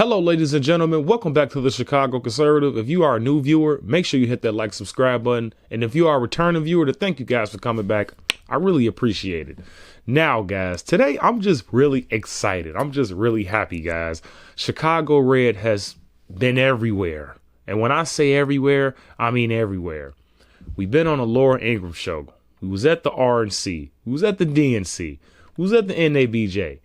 Hello, ladies and gentlemen. Welcome back to the Chicago Conservative. If you are a new viewer, make sure you hit that like, subscribe button. And if you are a returning viewer, to thank you guys for coming back. I really appreciate it. Now, guys, today I'm just really excited. I'm just really happy, guys. Chicago Red has been everywhere. And when I say everywhere, I mean everywhere. We've been on the Laura Ingraham show. We was at the RNC. We was at the DNC. We was at the NABJ.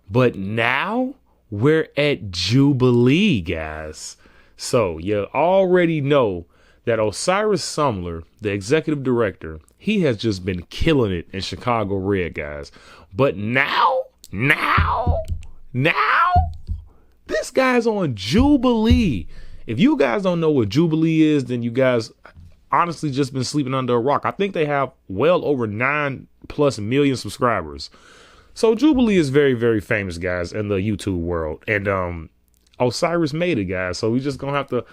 But now we're at Jubilee, guys. So you already know that Osiris Sumler, the executive director, he has just been killing it in Chicago Red, guys. But now, this guy's on Jubilee. If you guys don't know what Jubilee is, then you guys honestly just been sleeping under a rock. I think they have well over 9+ million subscribers. So Jubilee is very, very famous, guys, in the YouTube world. And Osiris made it, guys. So we just going to have to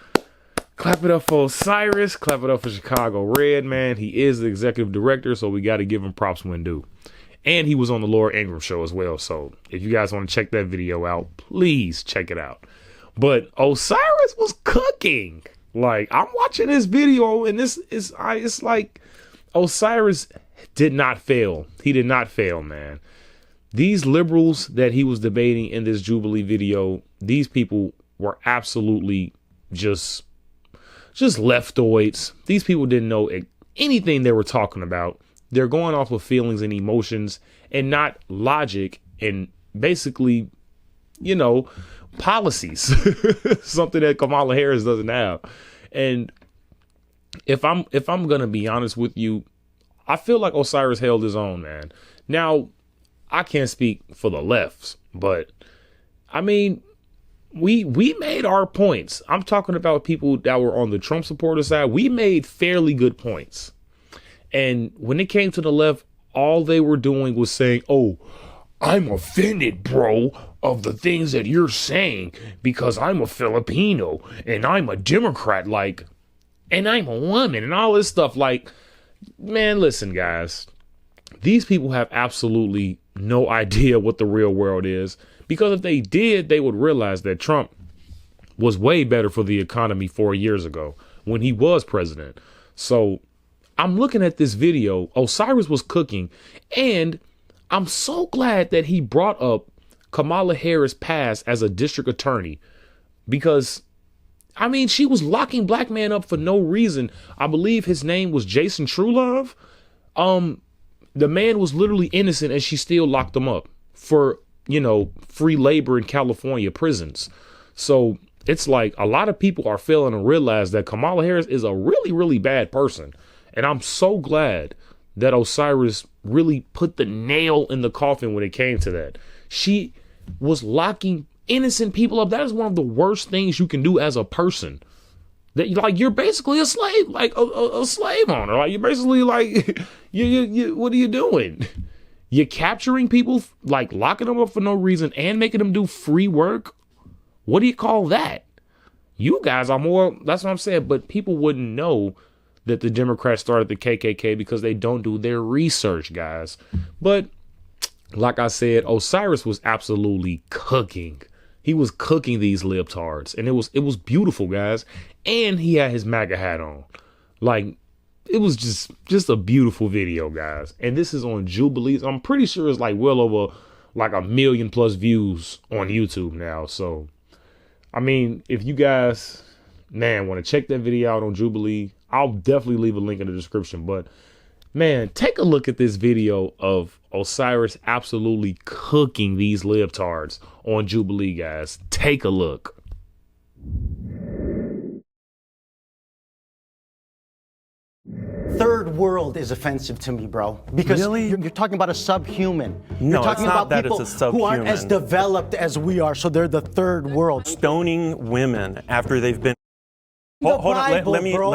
clap it up for Osiris, clap it up for Chicago Red, man. He is the executive director, so we got to give him props when due. And he was on the Laura Ingraham show as well. So if you guys want to check that video out, please check it out. But Osiris was cooking. Like, I'm watching this video, and it's like Osiris did not fail. He did not fail, man. These liberals that he was debating in this Jubilee video, these people were absolutely just leftoids. These people didn't know anything they were talking about. They're going off of feelings and emotions and not logic and basically, you know, policies, something that Kamala Harris doesn't have. And if I'm going to be honest with you, I feel like Osiris held his own, man. Now, I can't speak for the lefts, but I mean, we made our points. I'm talking about people that were on the Trump supporter side. We made fairly good points. And when it came to the left, all they were doing was saying, oh, I'm offended, bro, of the things that you're saying because I'm a Filipino and I'm a Democrat, like, and I'm a woman and all this stuff. Like, man, listen, guys, these people have absolutely no idea what the real world is, because if they did, they would realize that Trump was way better for the economy 4 years ago when he was president. So I'm looking at this video. Osiris was cooking, and I'm so glad that he brought up Kamala Harris' past as a district attorney, because I mean, she was locking black men up for no reason. I believe his name was Jason Truelove. The man was literally innocent, and she still locked him up for, you know, free labor in California prisons. So it's like a lot of people are failing to realize that Kamala Harris is a really, really bad person. And I'm so glad that Osiris really put the nail in the coffin when it came to that. She was locking innocent people up. That is one of the worst things you can do as a person. That, like, you're basically a slave, like a slave owner. Like, you're basically like, you what are you doing? You're capturing people, like locking them up for no reason and making them do free work. What do you call that? You guys are more, that's what I'm saying. But people wouldn't know that the Democrats started the KKK because they don't do their research, guys. But like I said, Osiris was absolutely cooking. He was cooking these libtards, and it was beautiful, guys. And he had his MAGA hat on. Like, it was just a beautiful video, guys. And this is on Jubilee. I'm pretty sure it's like well over like 1 million+ views on YouTube now. So, I mean, if you guys, man, want to check that video out on Jubilee, I'll definitely leave a link in the description. But man, take a look at this video of Osiris absolutely cooking these libtards on Jubilee, guys. Take a look. Third world is offensive to me, bro. Because really? you're talking about a subhuman. No, you're talking it's not about that people it's a subhuman. who aren't as developed as we are, so they're the third world. Stoning women after they've been... Hold on, let me... No.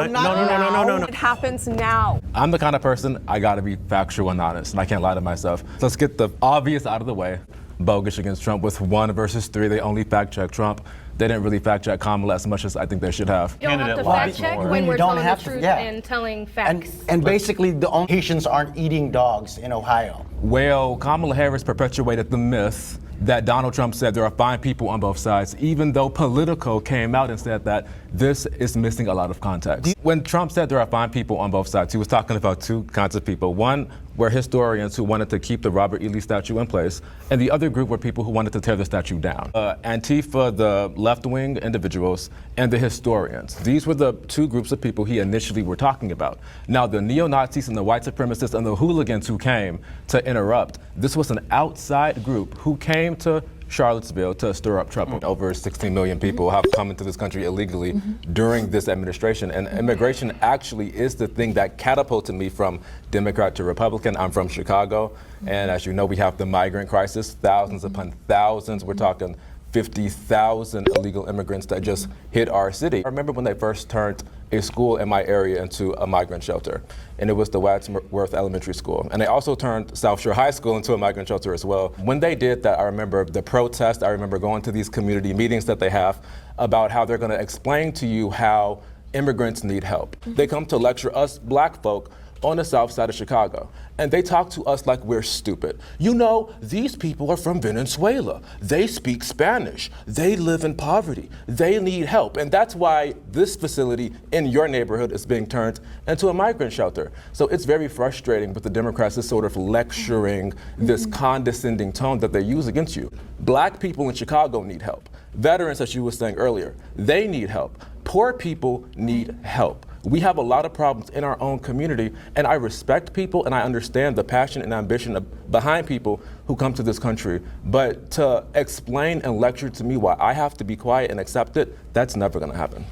It happens now. I'm the kind of person, I gotta be factual and honest, and I can't lie to myself. So let's get the obvious out of the way. Bogus against Trump with 1 versus 3. They only fact-check Trump. They didn't really fact-check Kamala as much as I think they should have. You don't have to fact-check when we're telling the truth and telling facts. And basically, the only Haitians aren't eating dogs in Ohio. Well, Kamala Harris perpetuated the myth that Donald Trump said there are fine people on both sides, even though Politico came out and said that this is missing a lot of context. When Trump said there are fine people on both sides, he was talking about two kinds of people. One were historians who wanted to keep the Robert E. Lee statue in place, and the other group were people who wanted to tear the statue down. Antifa, the left-wing individuals, and the historians. These were the two groups of people he initially were talking about. Now, the neo-Nazis and the white supremacists and the hooligans who came to interrupt, this was an outside group who came to Charlottesville to stir up trouble. Over 16 million people have come into this country illegally during this administration, and immigration actually is the thing that catapulted me from Democrat to Republican. I'm from Chicago, and as you know, we have the migrant crisis, thousands upon thousands. We're talking 50,000 illegal immigrants that just hit our city. I remember when they first turned a school in my area into a migrant shelter, and it was the Wadsworth Elementary School. And they also turned South Shore High School into a migrant shelter as well. When they did that, I remember the protest, I remember going to these community meetings that they have about how they're gonna explain to you how immigrants need help. They come to lecture us black folk on the south side of Chicago, and they talk to us like we're stupid. You know, these people are from Venezuela. They speak Spanish. They live in poverty. They need help. And that's why this facility in your neighborhood is being turned into a migrant shelter. So it's very frustrating with the Democrats is sort of lecturing this condescending tone that they use against you. Black people in Chicago need help. Veterans, as you were saying earlier, they need help. Poor people need help. We have a lot of problems in our own community, and I respect people and I understand the passion and ambition behind people who come to this country. But to explain and lecture to me why I have to be quiet and accept it, that's never gonna happen.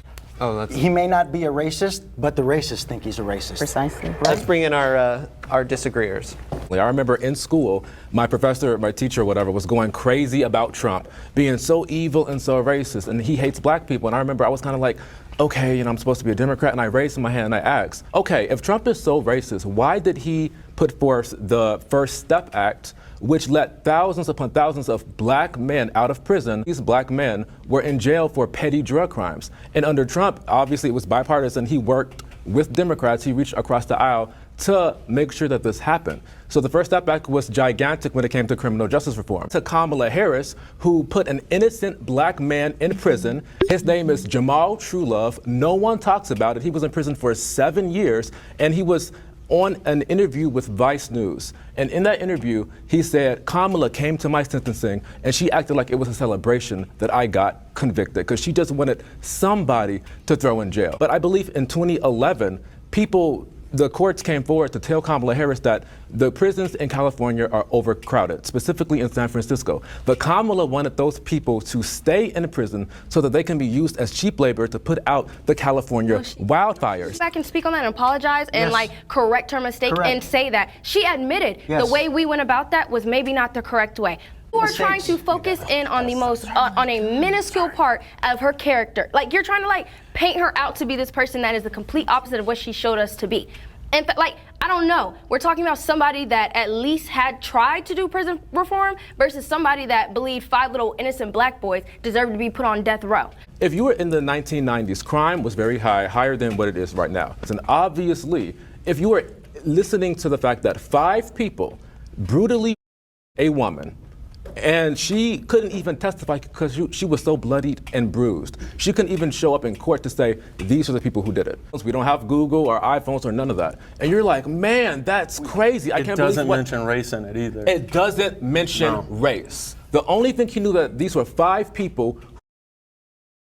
He may not be a racist, but the racists think he's a racist. Precisely. Right. Let's bring in our disagreeers. I remember in school, my professor, my teacher, whatever, was going crazy about Trump being so evil and so racist, and he hates black people. And I remember I was kind of like, okay, I'm supposed to be a Democrat, and I raised my hand and I asked, okay, if Trump is so racist, why did he put forth the First Step Act, which let thousands upon thousands of black men out of prison? These black men were in jail for petty drug crimes. And under Trump, obviously it was bipartisan. He worked with Democrats. He reached across the aisle to make sure that this happened. So the First Step Act was gigantic when it came to criminal justice reform. To Kamala Harris, who put an innocent black man in prison. His name is Jamal Truelove. No one talks about it. He was in prison for 7 years, and he was on an interview with Vice News. And in that interview, he said, Kamala came to my sentencing and she acted like it was a celebration that I got convicted because she just wanted somebody to throw in jail. But I believe in 2011, the courts came forward to tell Kamala Harris that the prisons in California are overcrowded, specifically in San Francisco. But Kamala wanted those people to stay in prison so that they can be used as cheap labor to put out the California wildfires. Back and speak on that and apologize and correct her mistake and say that. She admitted the way we went about that was maybe not the correct way. You are trying to focus in on the most, on a minuscule part of her character. Like, you're trying to paint her out to be this person that is the complete opposite of what she showed us to be. And I don't know. We're talking about somebody that at least had tried to do prison reform versus somebody that believed 5 little innocent black boys deserved to be put on death row. If you were in the 1990s, crime was very high, higher than what it is right now. And obviously, if you were listening to the fact that 5 people brutally a woman, and she couldn't even testify because she was so bloodied and bruised. She couldn't even show up in court to say, these are the people who did it. We don't have Google or iPhones or none of that. And you're like, man, that's crazy. I can't believe It doesn't mention race in it either. It doesn't mention race. The only thing he knew that these were 5 people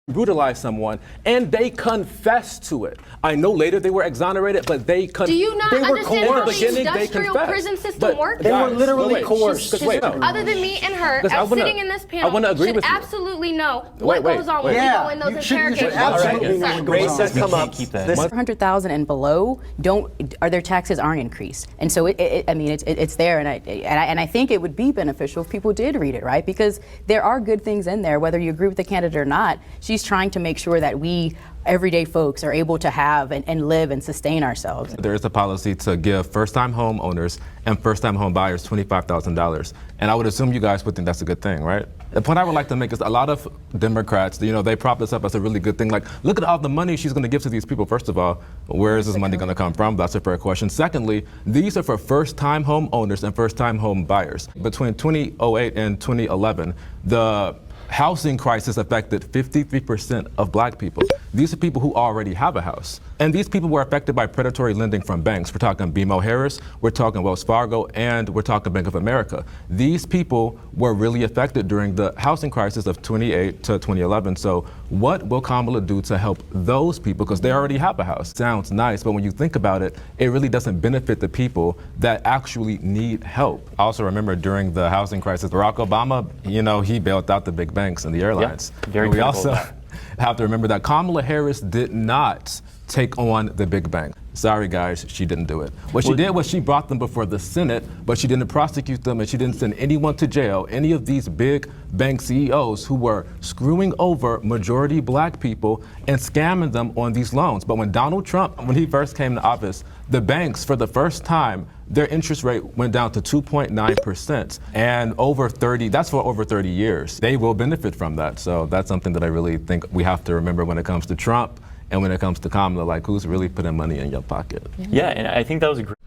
brutalized someone, and they confessed to it. I know later they were exonerated, but they Do you not understand how the industrial prison system works? They were literally coerced. Other than me and her, sitting in this panel, should absolutely know what goes on when we go in those interrogations. Race has come up. 100,000 and below their taxes aren't increased, and so it's there, and I think it would be beneficial if people did read it, right? Because there are good things in there, whether you agree with the candidate or not. She's she's trying to make sure that we everyday folks are able to have and live and sustain ourselves. There is a policy to give first-time home owners and first-time home buyers $25,000. And I would assume you guys would think that's a good thing, right? The point I would like to make is a lot of Democrats, they prop this up as a really good thing. Like, look at all the money she's going to give to these people. First of all, where is this money going to come from? That's a fair question. Secondly, these are for first-time home owners and first-time home buyers. Between 2008 and 2011, the housing crisis affected 53% of black people. These are people who already have a house. And these people were affected by predatory lending from banks. We're talking BMO Harris, we're talking Wells Fargo, and we're talking Bank of America. These people were really affected during the housing crisis of 2008 to 2011. So what will Kamala do to help those people? Because they already have a house. Sounds nice, but when you think about it, it really doesn't benefit the people that actually need help. Also remember during the housing crisis, Barack Obama, he bailed out the big banks and the airlines. Yep, very we critical also of that. have to remember that Kamala Harris did not take on the big bank. Sorry guys, she didn't do it. What she did was she brought them before the Senate, but she didn't prosecute them and she didn't send anyone to jail, any of these big bank CEOs who were screwing over majority black people and scamming them on these loans. But when Donald Trump, when he first came to office, the banks for the first time, their interest rate went down to 2.9%, and that's for over 30 years. They will benefit from that. So that's something that I really think we have to remember when it comes to Trump and when it comes to Kamala, like who's really putting money in your pocket. Yeah, and I think that was a great.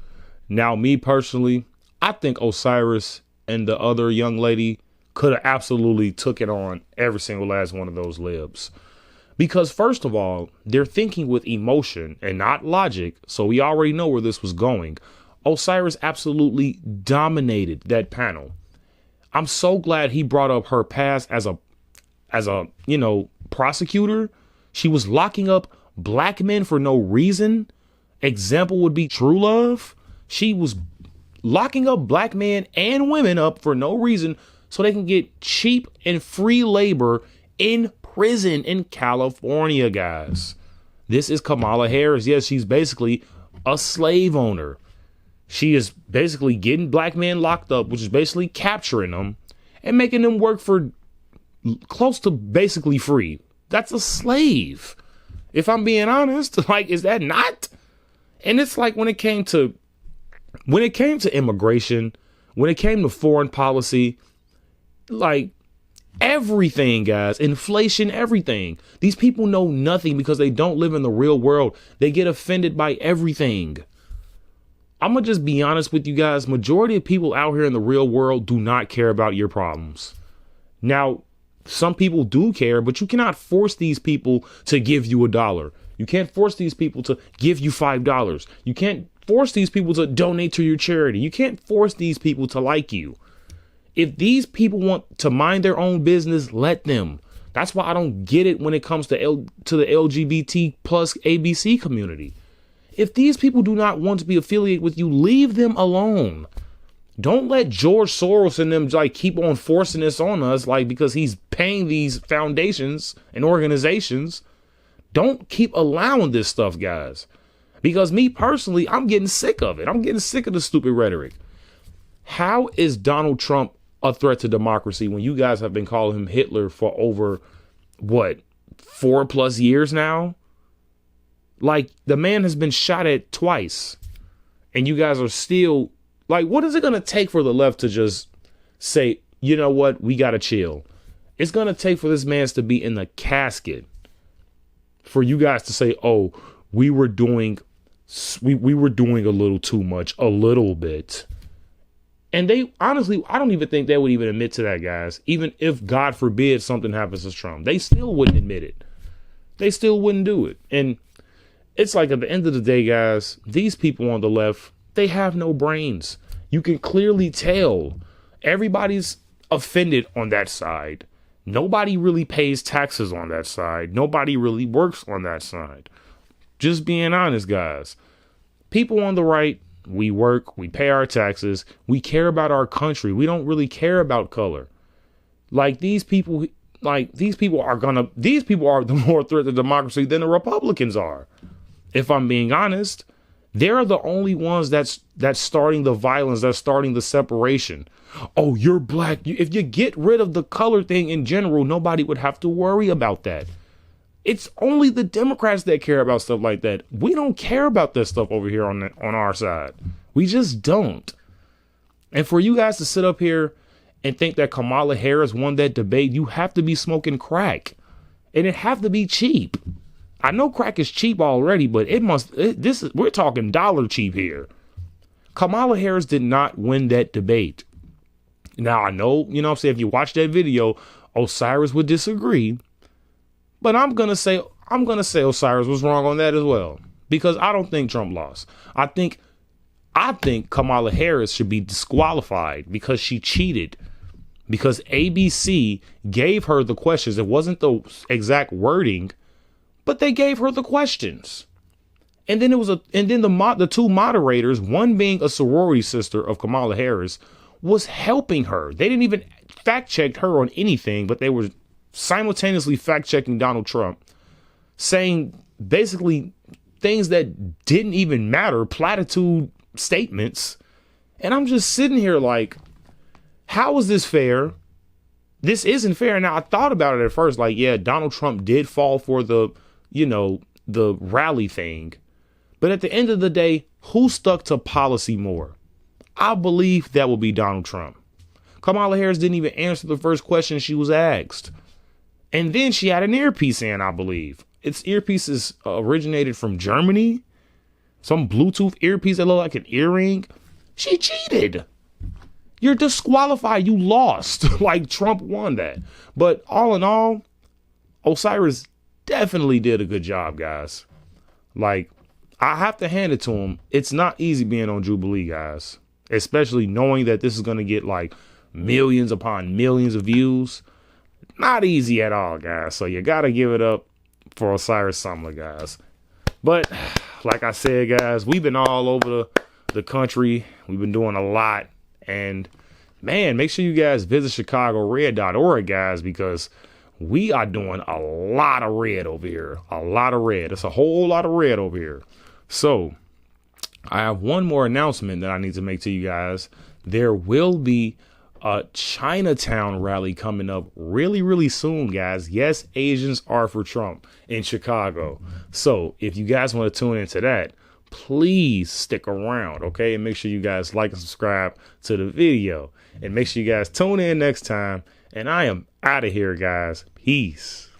Now, me personally, I think Osiris and the other young lady could have absolutely took it on every single last one of those libs. Because first of all, they're thinking with emotion and not logic. So we already know where this was going. Osiris absolutely dominated that panel. I'm so glad he brought up her past as a prosecutor. She was locking up black men for no reason. Example would be True Love. She was locking up black men and women up for no reason so they can get cheap and free labor in prison in California, guys. This is Kamala Harris. Yes, she's basically a slave owner. She is basically getting black men locked up, which is basically capturing them and making them work for close to basically free. That's a slave. If I'm being honest, like, is that not? And it's like when it came to immigration, when it came to foreign policy, like everything, guys, inflation, everything. These people know nothing because they don't live in the real world. They get offended by everything. I'm going to just be honest with you guys. Majority of people out here in the real world do not care about your problems. Now, some people do care, but you cannot force these people to give you $1. You can't force these people to give you $5. You can't force these people to donate to your charity. You can't force these people to like you. If these people want to mind their own business, let them. That's why I don't get it when it comes to the LGBT plus ABC community. If these people do not want to be affiliated with you, leave them alone. Don't let George Soros and them like keep on forcing this on us, like because he's paying these foundations and organizations. Don't keep allowing this stuff, guys. Because me personally, I'm getting sick of it. I'm getting sick of the stupid rhetoric. How is Donald Trump a threat to democracy when you guys have been calling him Hitler for over, 4+ years now? Like, the man has been shot at twice. And you guys are still, like, what is it going to take for the left to just say, you know what, we got to chill? It's going to take for this man to be in the casket for you guys to say, oh, we were doing a little too much, a little bit. And they, honestly, I don't even think they would even admit to that, guys. Even if, God forbid, something happens to Trump, they still wouldn't admit it. They still wouldn't do it. And it's like, at the end of the day, guys, these people on the left, they have no brains. You can clearly tell everybody's offended on that side. Nobody really pays taxes on that side. Nobody really works on that side. Just being honest, guys. People on the right, we work, we pay our taxes, we care about our country. We don't really care about color. Like, these people are the more threat to democracy than the Republicans are. If I'm being honest, they're the only ones that's starting the violence, that's starting the separation. Oh, you're black. If you get rid of the color thing in general, nobody would have to worry about that. It's only the Democrats that care about stuff like that. We don't care about that stuff over here on our side. We just don't. And for you guys to sit up here and think that Kamala Harris won that debate, you have to be smoking crack. And it have to be cheap. I know crack is cheap already, but we're talking dollar cheap here. Kamala Harris did not win that debate. Now, I know, you know what I'm saying, if you watch that video, Osiris would disagree. But I'm gonna say Osiris was wrong on that as well, because I don't think Trump lost. I think Kamala Harris should be disqualified because she cheated, because ABC gave her the questions. It wasn't the exact wording, but they gave her the questions. And then the two moderators, one being a sorority sister of Kamala Harris, was helping her. They didn't even fact check her on anything, but they were simultaneously fact checking Donald Trump, saying basically things that didn't even matter, platitude statements. And I'm just sitting here like, how is this fair? This isn't fair. Now, I thought about it at first, like, yeah, Donald Trump did fall for the rally thing. But at the end of the day, who stuck to policy more? I believe that will be Donald Trump. Kamala Harris didn't even answer the first question she was asked. And then she had an earpiece in, I believe. Its earpieces originated from Germany. Some Bluetooth earpiece that looked like an earring. She cheated. You're disqualified. You lost. Like, Trump won that. But all in all, Osiris definitely did a good job, guys. Like, I have to hand it to him. It's not easy being on Jubilee, guys. Especially knowing that this is going to get like millions upon millions of views. Not easy at all, guys. So you got to give it up for Osiris Sumler, guys. But like I said, guys, we've been all over the country. We've been doing a lot. And man, make sure you guys visit chicagored.org, guys, because we are doing a lot of red over here. A lot of red. It's a whole lot of red over here. So I have one more announcement that I need to make to you guys. There will be a Chinatown rally coming up really, really soon, guys. Yes, Asians are for Trump in Chicago. So if you guys want to tune into that, please stick around, okay? And make sure you guys like and subscribe to the video. And make sure you guys tune in next time. And I am out of here, guys. Peace.